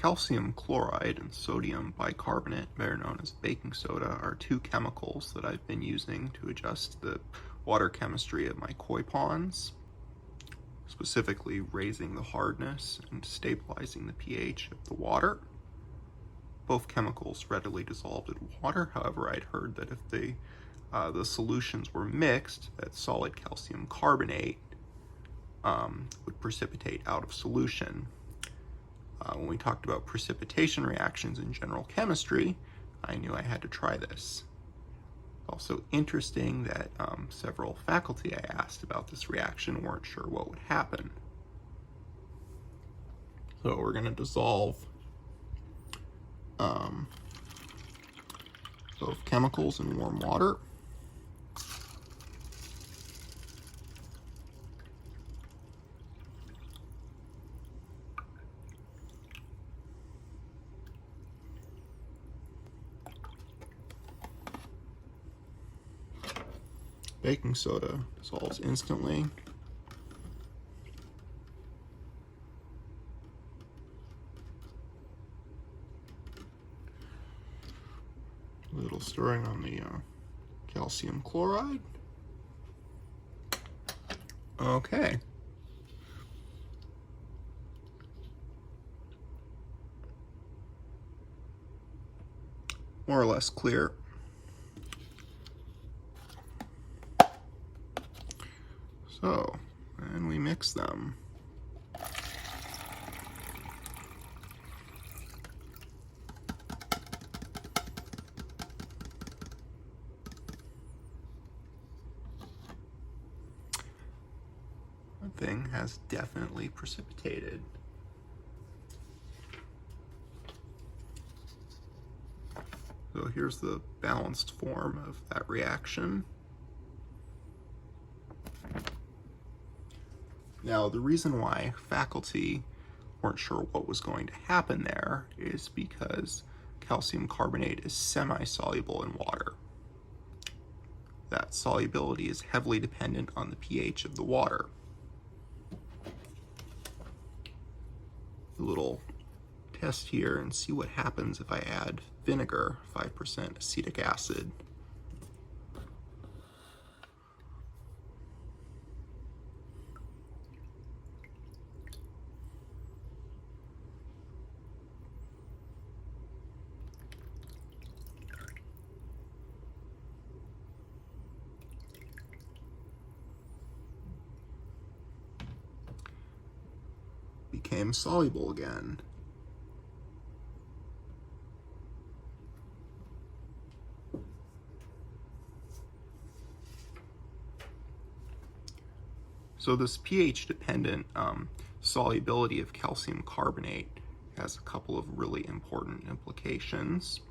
Calcium chloride and sodium bicarbonate, better known as baking soda, are two chemicals that I've been using to adjust the water chemistry of my koi ponds, specifically raising the hardness and stabilizing the pH of the water. Both chemicals readily dissolved in water. However, I'd heard that if the solutions were mixed, that solid calcium carbonate would precipitate out of solution. When we talked about precipitation reactions in general chemistry, I knew I had to try this. Also interesting that several faculty I asked about this reaction weren't sure what would happen. So we're going to dissolve both chemicals in warm water. Baking soda dissolves instantly. A little stirring on the calcium chloride. Okay. More or less clear. So, and we mix them. That thing has definitely precipitated. So here's the balanced form of that reaction. Now, the reason why faculty weren't sure what was going to happen there is because calcium carbonate is semi-soluble in water. That solubility is heavily dependent on the pH of the water. A little test here and see what happens if I add vinegar, 5% acetic acid. Became soluble again. So this pH-dependent solubility of calcium carbonate has a couple of really important implications.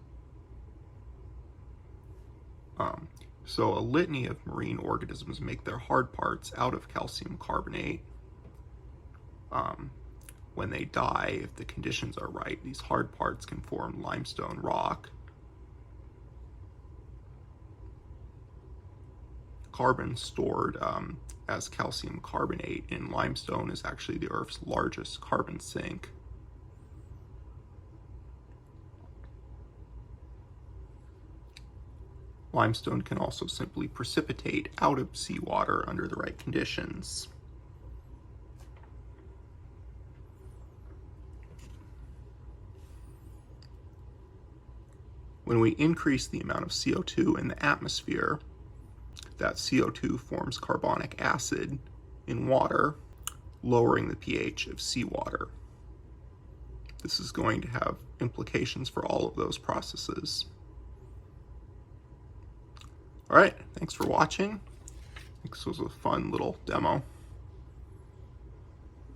So a litany of marine organisms make their hard parts out of calcium carbonate. When they die, if the conditions are right, these hard parts can form limestone rock. Carbon stored as calcium carbonate in limestone is actually the Earth's largest carbon sink. Limestone can also simply precipitate out of seawater under the right conditions. When we increase the amount of CO2 in the atmosphere, that CO2 forms carbonic acid in water, lowering the pH of seawater. This is going to have implications for all of those processes. All right, thanks for watching. This was a fun little demo.